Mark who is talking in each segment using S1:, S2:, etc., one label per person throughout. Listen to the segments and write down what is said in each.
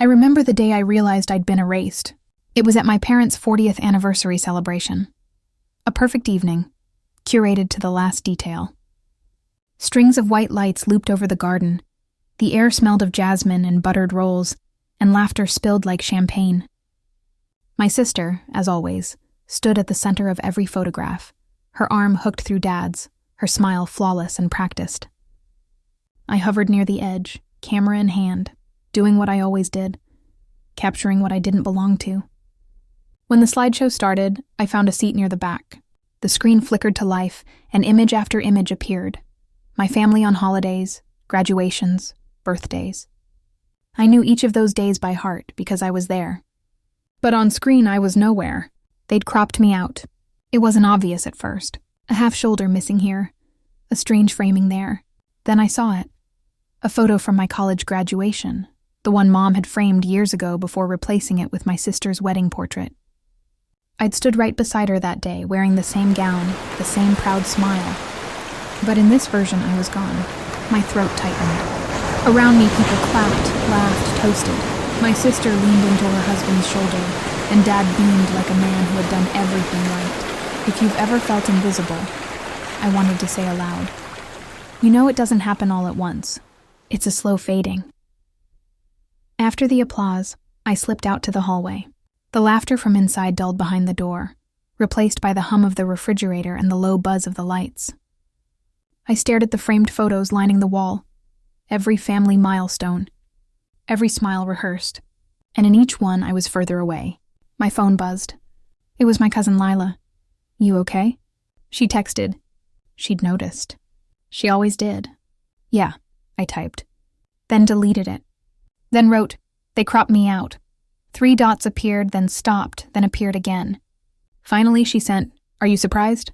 S1: I remember the day I realized I'd been erased. It was at my parents' 40th anniversary celebration. A perfect evening, curated to the last detail. Strings of white lights looped over the garden. The air smelled of jasmine and buttered rolls, and laughter spilled like champagne. My sister, as always, stood at the center of every photograph, her arm hooked through Dad's, her smile flawless and practiced. I hovered near the edge, camera in hand, doing what I always did, capturing what I didn't belong to. When the slideshow started, I found a seat near the back. The screen flickered to life, and image after image appeared. My family on holidays, graduations, birthdays. I knew each of those days by heart because I was there. But on screen, I was nowhere. They'd cropped me out. It wasn't obvious at first. A half shoulder missing here, a strange framing there. Then I saw it. A photo from my college graduation, the one Mom had framed years ago before replacing it with my sister's wedding portrait. I'd stood right beside her that day, wearing the same gown, the same proud smile. But in this version, I was gone. My throat tightened. Around me, people clapped, laughed, toasted. My sister leaned into her husband's shoulder, and Dad beamed like a man who had done everything right. If you've ever felt invisible, I wanted to say aloud. You know it doesn't happen all at once. It's a slow fading. After the applause, I slipped out to the hallway. The laughter from inside dulled behind the door, replaced by the hum of the refrigerator and the low buzz of the lights. I stared at the framed photos lining the wall, every family milestone, every smile rehearsed, and in each one I was further away. My phone buzzed. It was my cousin Lila. "You okay?" She texted. She'd noticed. She always did. "Yeah," I typed. Then deleted it. Then wrote, "They cropped me out." 3 dots appeared, then stopped, then appeared again. Finally, she sent, "Are you surprised?"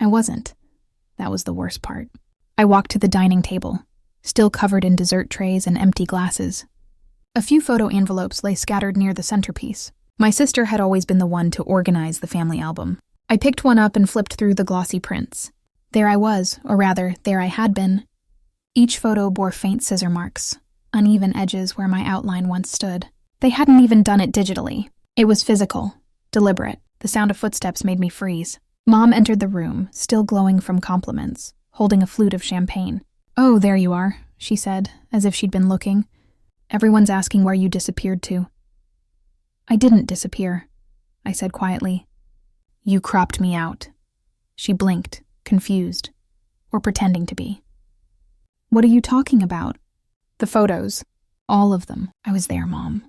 S1: I wasn't. That was the worst part. I walked to the dining table, still covered in dessert trays and empty glasses. A few photo envelopes lay scattered near the centerpiece. My sister had always been the one to organize the family album. I picked one up and flipped through the glossy prints. There I was, or rather, there I had been. Each photo bore faint scissor marks, uneven edges where my outline once stood. They hadn't even done it digitally. It was physical, deliberate. The sound of footsteps made me freeze. Mom entered the room, still glowing from compliments, holding a flute of champagne. "Oh, there you are," she said, as if she'd been looking. "Everyone's asking where you disappeared to." "I didn't disappear," I said quietly. "You cropped me out." She blinked, confused, or pretending to be. "What are you talking about?" "The photos. All of them. I was there, Mom."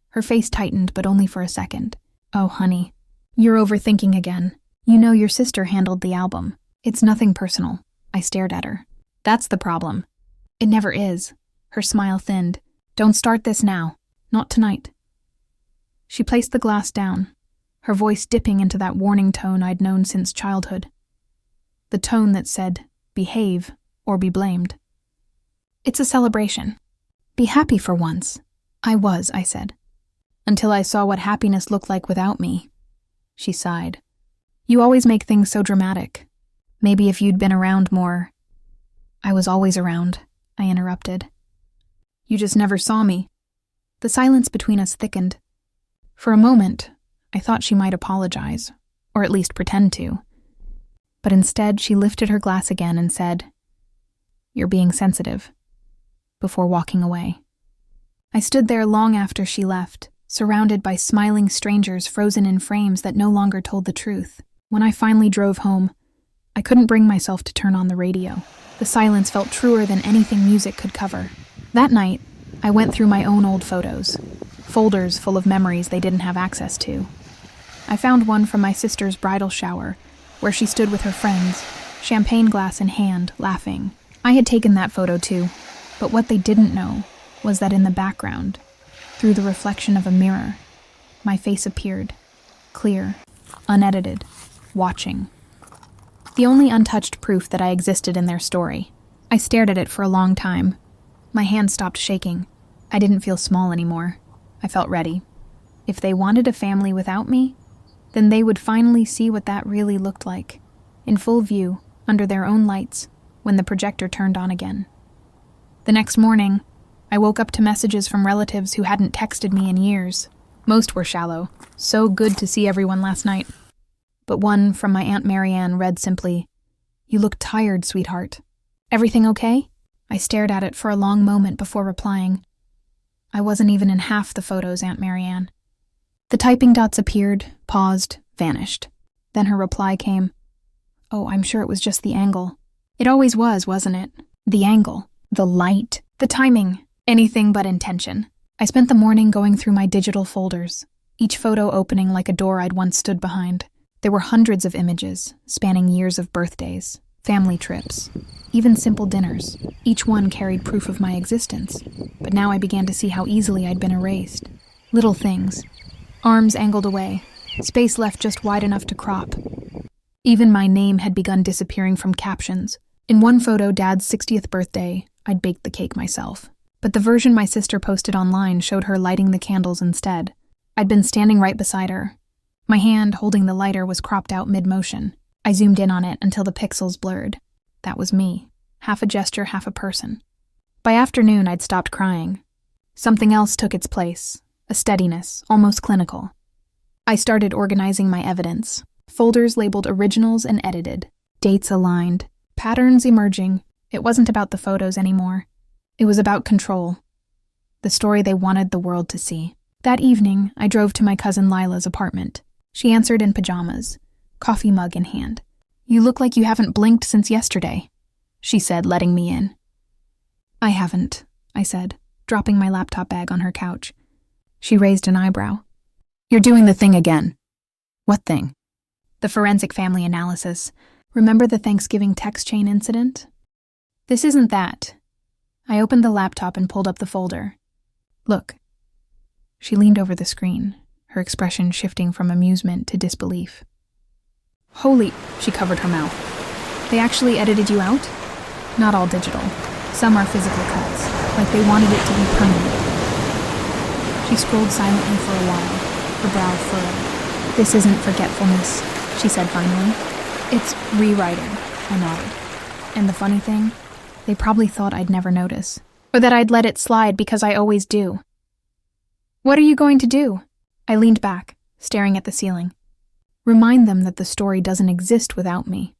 S1: Her face tightened, but only for a second. "Oh, honey, you're overthinking again. You know your sister handled the album. It's nothing personal." I stared at her. "That's the problem." "It never is." Her smile thinned. "Don't start this now. Not tonight." She placed the glass down, her voice dipping into that warning tone I'd known since childhood. The tone that said, behave or be blamed. "It's a celebration. Be happy for once." "I was," I said. "Until I saw what happiness looked like without me." She sighed. "You always make things so dramatic. Maybe if you'd been around more." "I was always around," I interrupted. "You just never saw me." The silence between us thickened. For a moment, I thought she might apologize, or at least pretend to. But instead, she lifted her glass again and said, "You're being sensitive," before walking away. I stood there long after she left, surrounded by smiling strangers frozen in frames that no longer told the truth. When I finally drove home, I couldn't bring myself to turn on the radio. The silence felt truer than anything music could cover. That night, I went through my own old photos, folders full of memories they didn't have access to. I found one from my sister's bridal shower, where she stood with her friends, champagne glass in hand, laughing. I had taken that photo too, but what they didn't know was that in the background, through the reflection of a mirror, my face appeared, clear, unedited, watching. The only untouched proof that I existed in their story. I stared at it for a long time. My hands stopped shaking. I didn't feel small anymore. I felt ready. If they wanted a family without me, then they would finally see what that really looked like, in full view, under their own lights, when the projector turned on again. The next morning, I woke up to messages from relatives who hadn't texted me in years. Most were shallow. So good to see everyone last night. But one from my Aunt Marianne read simply, "You look tired, sweetheart. Everything okay?" I stared at it for a long moment before replying. I wasn't even in half the photos, Aunt Marianne. The typing dots appeared, paused, vanished. Then her reply came. "Oh, I'm sure it was just the angle." It always was, wasn't it? The angle, the light, the timing, anything but intention. I spent the morning going through my digital folders, each photo opening like a door I'd once stood behind. There were hundreds of images, spanning years of birthdays, family trips, even simple dinners. Each one carried proof of my existence, but now I began to see how easily I'd been erased. Little things. Arms angled away, space left just wide enough to crop. Even my name had begun disappearing from captions. In one photo, Dad's 60th birthday, I'd baked the cake myself. But the version my sister posted online showed her lighting the candles instead. I'd been standing right beside her. My hand holding the lighter was cropped out mid-motion. I zoomed in on it until the pixels blurred. That was me. Half a gesture, half a person. By afternoon, I'd stopped crying. Something else took its place. A steadiness, almost clinical. I started organizing my evidence. Folders labeled originals and edited. Dates aligned. Patterns emerging. It wasn't about the photos anymore. It was about control. The story they wanted the world to see. That evening, I drove to my cousin Lila's apartment. She answered in pajamas, coffee mug in hand. "You look like you haven't blinked since yesterday," she said, letting me in. "I haven't," I said, dropping my laptop bag on her couch. She raised an eyebrow. "You're doing the thing again." "What thing?" "The forensic family analysis. Remember the Thanksgiving text chain incident?" "This isn't that." I opened the laptop and pulled up the folder. "Look." She leaned over the screen, her expression shifting from amusement to disbelief. "Holy," she covered her mouth. "They actually edited you out?" "Not all digital. Some are physical cuts, like they wanted it to be permanent." She scrolled silently for a while, her brow furrowed. "This isn't forgetfulness," she said finally. "It's rewriting," I nodded. And the funny thing, they probably thought I'd never notice, or that I'd let it slide because I always do. "What are you going to do?" I leaned back, staring at the ceiling. "Remind them that the story doesn't exist without me."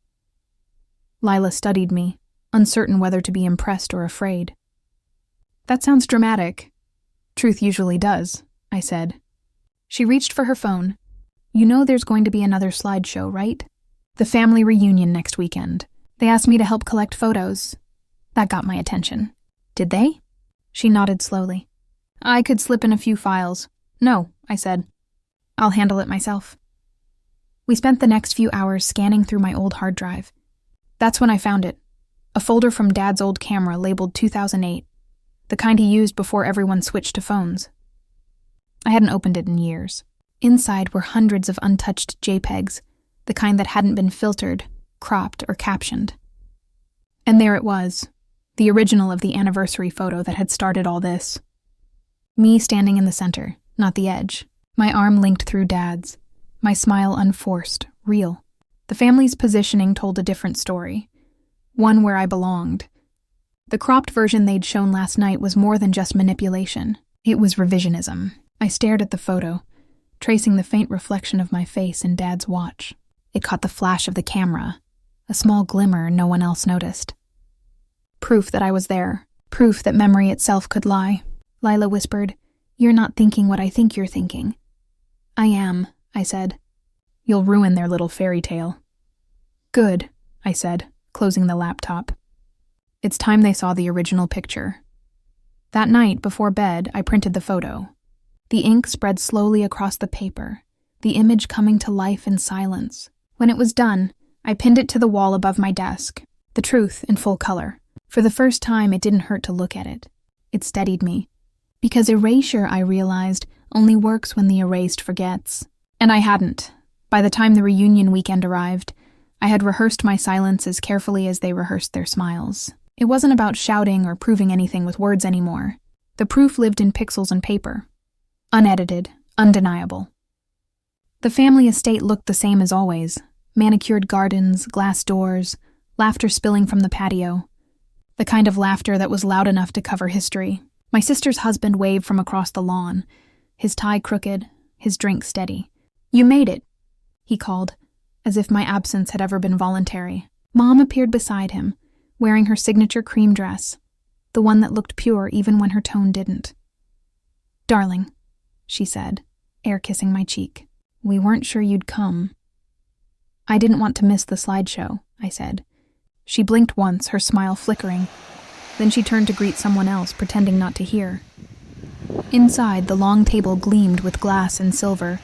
S1: Lila studied me, uncertain whether to be impressed or afraid. "That sounds dramatic." "Truth usually does," I said. She reached for her phone. "You know there's going to be another slideshow, right? The family reunion next weekend. They asked me to help collect photos." That got my attention. "Did they?" She nodded slowly. "I could slip in a few files." "No," I said. "I'll handle it myself." We spent the next few hours scanning through my old hard drive. That's when I found it. A folder from Dad's old camera labeled 2008, the kind he used before everyone switched to phones. I hadn't opened it in years. Inside were hundreds of untouched JPEGs, the kind that hadn't been filtered, cropped, or captioned. And there it was, the original of the anniversary photo that had started all this. Me standing in the center, not the edge, my arm linked through Dad's, my smile unforced, real. The family's positioning told a different story, one where I belonged. The cropped version they'd shown last night was more than just manipulation. It was revisionism. I stared at the photo, tracing the faint reflection of my face in Dad's watch. It caught the flash of the camera, a small glimmer no one else noticed. Proof that I was there, proof that memory itself could lie. Lila whispered, "You're not thinking what I think you're thinking." "I am," I said. "You'll ruin their little fairy tale." "Good," I said, closing the laptop. It's time they saw the original picture. That night, before bed, I printed the photo. The ink spread slowly across the paper, the image coming to life in silence. When it was done, I pinned it to the wall above my desk, the truth in full color. For the first time, it didn't hurt to look at it. It steadied me. Because erasure, I realized, only works when the erased forgets. And I hadn't. By the time the reunion weekend arrived, I had rehearsed my silence as carefully as they rehearsed their smiles. It wasn't about shouting or proving anything with words anymore. The proof lived in pixels and paper. Unedited, undeniable. The family estate looked the same as always. Manicured gardens, glass doors, laughter spilling from the patio. The kind of laughter that was loud enough to cover history. My sister's husband waved from across the lawn, his tie crooked, his drink steady. "You made it," he called, as if my absence had ever been voluntary. Mom appeared beside him, wearing her signature cream dress, the one that looked pure even when her tone didn't. "Darling," she said, air kissing my cheek. "We weren't sure you'd come." "I didn't want to miss the slideshow," I said. She blinked once, her smile flickering. Then she turned to greet someone else, pretending not to hear. Inside, the long table gleamed with glass and silver,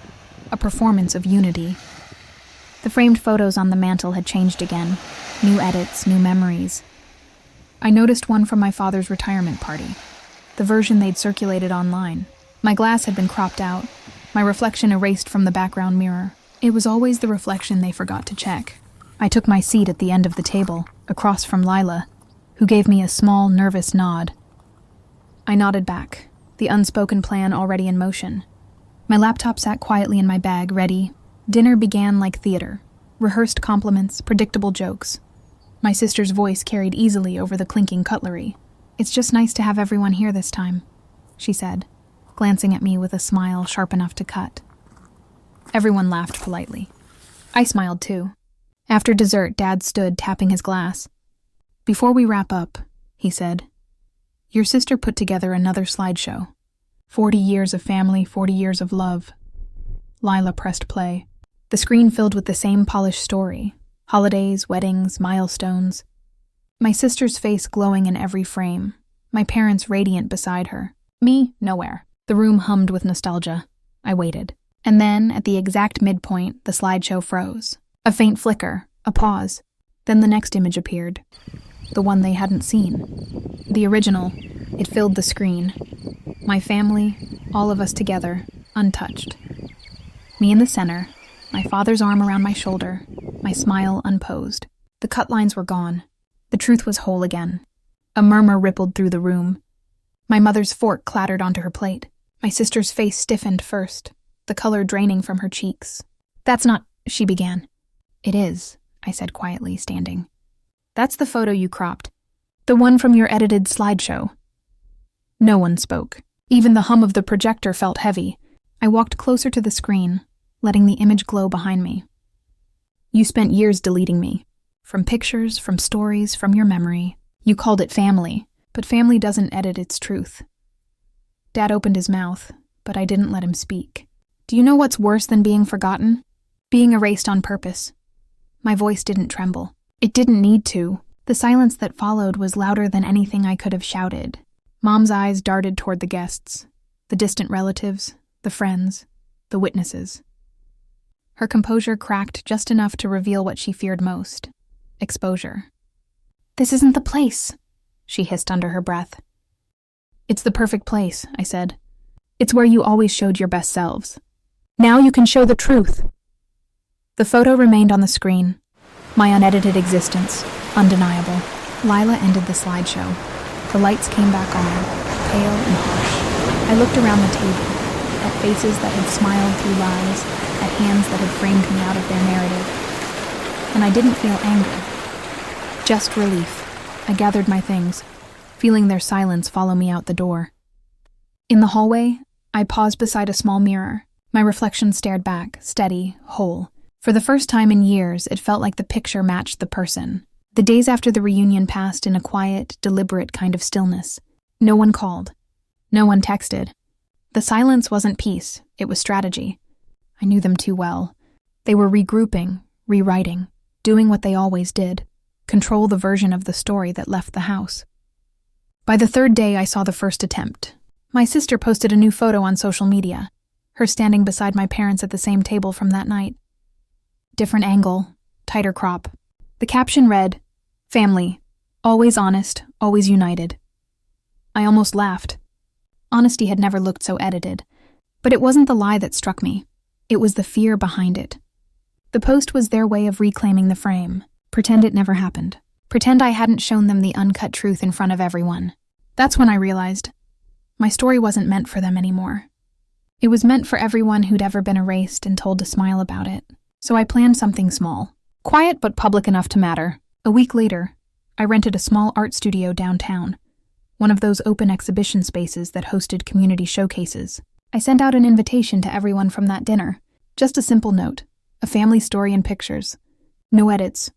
S1: a performance of unity. The framed photos on the mantel had changed again. New edits, new memories. I noticed one from my father's retirement party, the version they'd circulated online. My glass had been cropped out, my reflection erased from the background mirror. It was always the reflection they forgot to check. I took my seat at the end of the table, across from Lila, who gave me a small, nervous nod. I nodded back, the unspoken plan already in motion. My laptop sat quietly in my bag, ready. Dinner began like theater. Rehearsed compliments, predictable jokes. My sister's voice carried easily over the clinking cutlery. "It's just nice to have everyone here this time," she said, glancing at me with a smile sharp enough to cut. Everyone laughed politely. I smiled too. After dessert, Dad stood tapping his glass. "Before we wrap up," he said, "your sister put together another slideshow. 40 years of family, 40 years of love." Lila pressed play. The screen filled with the same polished story. Holidays, weddings, milestones. My sister's face glowing in every frame. My parents radiant beside her. Me, nowhere. The room hummed with nostalgia. I waited. And then, at the exact midpoint, the slideshow froze. A faint flicker, a pause. Then the next image appeared. The one they hadn't seen. The original. It filled the screen. My family, all of us together, untouched. Me in the center, my father's arm around my shoulder, my smile unposed. The cut lines were gone. The truth was whole again. A murmur rippled through the room. My mother's fork clattered onto her plate. My sister's face stiffened first, the color draining from her cheeks. "That's not," she began. "It is," I said quietly, standing. "That's the photo you cropped. The one from your edited slideshow." No one spoke. Even the hum of the projector felt heavy. I walked closer to the screen, letting the image glow behind me. "You spent years deleting me. From pictures, from stories, from your memory. You called it family, but family doesn't edit its truth." Dad opened his mouth, but I didn't let him speak. "Do you know what's worse than being forgotten? Being erased on purpose." My voice didn't tremble. It didn't need to. The silence that followed was louder than anything I could have shouted. Mom's eyes darted toward the guests, the distant relatives, the friends, the witnesses. Her composure cracked just enough to reveal what she feared most: exposure. "This isn't the place," she hissed under her breath. "It's the perfect place," I said. "It's where you always showed your best selves. Now you can show the truth." The photo remained on the screen, my unedited existence, undeniable. Lila ended the slideshow. The lights came back on, pale and harsh. I looked around the table, at faces that had smiled through lies, at hands that had framed me out of their narrative. And I didn't feel anger, just relief. I gathered my things, feeling their silence follow me out the door. In the hallway, I paused beside a small mirror. My reflection stared back, steady, whole. For the first time in years, it felt like the picture matched the person. The days after the reunion passed in a quiet, deliberate kind of stillness. No one called. No one texted. The silence wasn't peace, it was strategy. I knew them too well. They were regrouping, rewriting, doing what they always did. Control the version of the story that left the house. By the third day, I saw the first attempt. My sister posted a new photo on social media, her standing beside my parents at the same table from that night. Different angle, tighter crop. The caption read, "Family, always honest, always united." I almost laughed. Honesty had never looked so edited. But it wasn't the lie that struck me. It was the fear behind it. The post was their way of reclaiming the frame. Pretend it never happened. Pretend I hadn't shown them the uncut truth in front of everyone. That's when I realized my story wasn't meant for them anymore. It was meant for everyone who'd ever been erased and told to smile about it. So I planned something small. Quiet but public enough to matter. A week later, I rented a small art studio downtown. one of those open exhibition spaces that hosted community showcases. I sent out an invitation to everyone from that dinner. Just a simple note, a family story and pictures. No edits.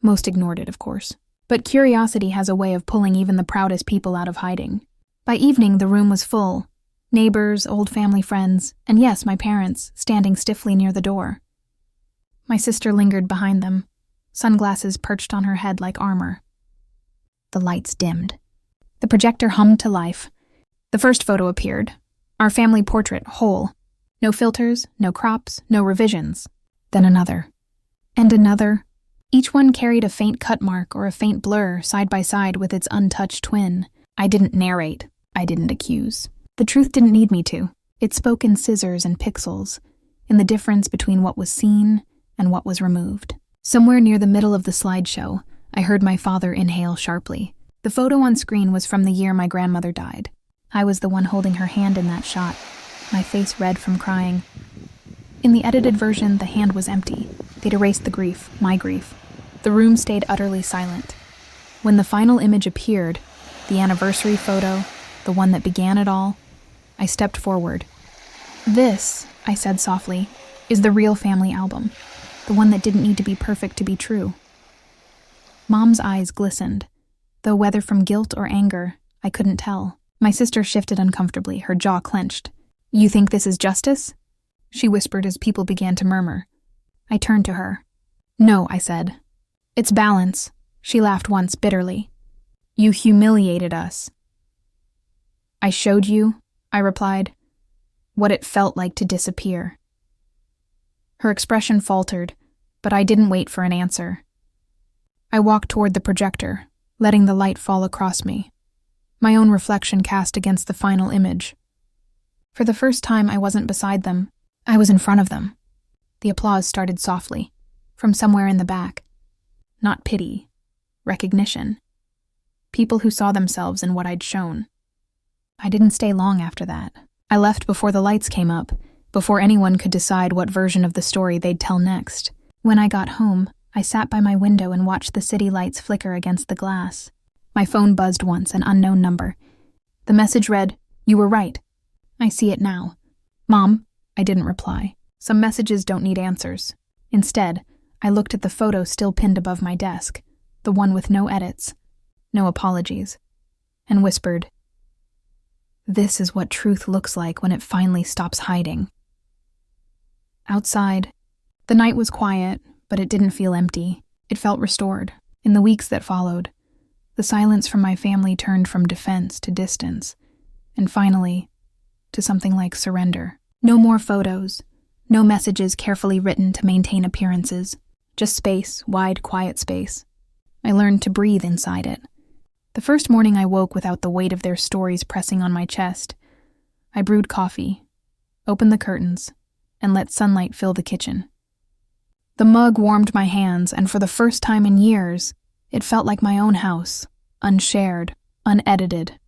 S1: Most ignored it, of course. But curiosity has a way of pulling even the proudest people out of hiding. By evening, the room was full. Neighbors, old family friends, and yes, my parents, standing stiffly near the door. My sister lingered behind them, sunglasses perched on her head like armor. The lights dimmed. The projector hummed to life. The first photo appeared. Our family portrait, whole. No filters, no crops, no revisions. Then another. And another. Each one carried a faint cut mark or a faint blur side by side with its untouched twin. I didn't narrate. I didn't accuse. The truth didn't need me to. It spoke in scissors and pixels, in the difference between what was seen and what was removed. Somewhere near the middle of the slideshow, I heard my father inhale sharply. The photo on screen was from the year my grandmother died. I was the one holding her hand in that shot, my face red from crying. In the edited version, the hand was empty. They'd erased the grief, my grief. The room stayed utterly silent. When the final image appeared, the anniversary photo, the one that began it all, I stepped forward. "This," I said softly, "is the real family album, the one that didn't need to be perfect to be true." Mom's eyes glistened, though whether from guilt or anger, I couldn't tell. My sister shifted uncomfortably, her jaw clenched. "You think this is justice?" she whispered as people began to murmur. I turned to her. "No," I said. "It's balance." She laughed once bitterly. "You humiliated us." "I showed you," I replied, "what it felt like to disappear." Her expression faltered, but I didn't wait for an answer. I walked toward the projector, letting the light fall across me, my own reflection cast against the final image. For the first time, I wasn't beside them. I was in front of them. The applause started softly, from somewhere in the back. Not pity, recognition. People who saw themselves in what I'd shown. I didn't stay long after that. I left before the lights came up, before anyone could decide what version of the story they'd tell next. When I got home, I sat by my window and watched the city lights flicker against the glass. My phone buzzed once, an unknown number. The message read, "You were right. I see it now." "Mom," I didn't reply. Some messages don't need answers. Instead, I looked at the photo still pinned above my desk, the one with no edits, no apologies, and whispered, "This is what truth looks like when it finally stops hiding." Outside, the night was quiet, but it didn't feel empty. It felt restored. In the weeks that followed, the silence from my family turned from defense to distance, and finally, to something like surrender. No more photos, no messages carefully written to maintain appearances, just space, wide, quiet space. I learned to breathe inside it. The first morning I woke without the weight of their stories pressing on my chest. I brewed coffee, opened the curtains, and let sunlight fill the kitchen. The mug warmed my hands, and for the first time in years, it felt like my own house, unshared, unedited.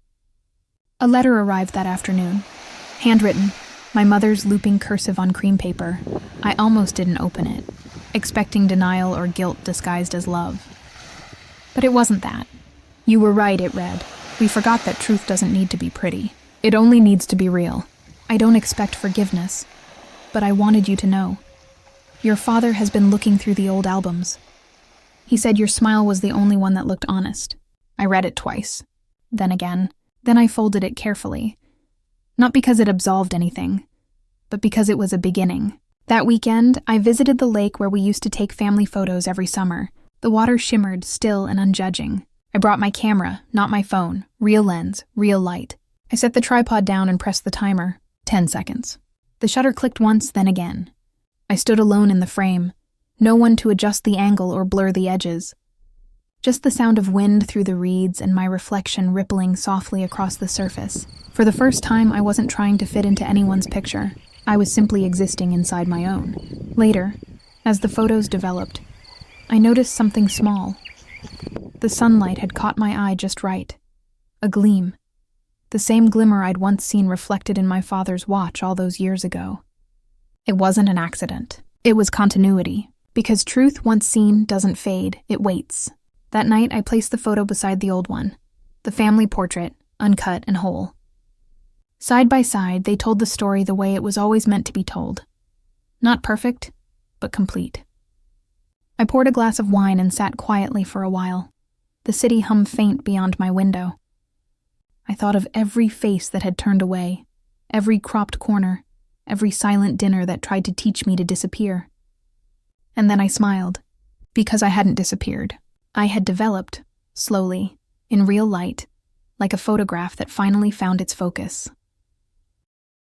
S1: A letter arrived that afternoon, handwritten, my mother's looping cursive on cream paper. I almost didn't open it, expecting denial or guilt disguised as love. But it wasn't that. "You were right," it read. "We forgot that truth doesn't need to be pretty. It only needs to be real. I don't expect forgiveness, but I wanted you to know. Your father has been looking through the old albums. He said your smile was the only one that looked honest." I read it twice, then again. Then I folded it carefully. Not because it absolved anything, but because it was a beginning. That weekend, I visited the lake where we used to take family photos every summer. The water shimmered, still and unjudging. I brought my camera, not my phone. Real lens, real light. I set the tripod down and pressed the timer. 10 seconds. The shutter clicked once, then again. I stood alone in the frame. No one to adjust the angle or blur the edges. Just the sound of wind through the reeds and my reflection rippling softly across the surface. For the first time, I wasn't trying to fit into anyone's picture. I was simply existing inside my own. Later, as the photos developed, I noticed something small. The sunlight had caught my eye just right. A gleam. The same glimmer I'd once seen reflected in my father's watch all those years ago. It wasn't an accident. It was continuity. Because truth once seen doesn't fade, it waits. That night, I placed the photo beside the old one. The family portrait, uncut and whole. Side by side, they told the story the way it was always meant to be told. Not perfect, but complete. I poured a glass of wine and sat quietly for a while. The city hummed faint beyond my window. I thought of every face that had turned away, every cropped corner, every silent dinner that tried to teach me to disappear. And then I smiled, because I hadn't disappeared. I had developed, slowly, in real light, like a photograph that finally found its focus.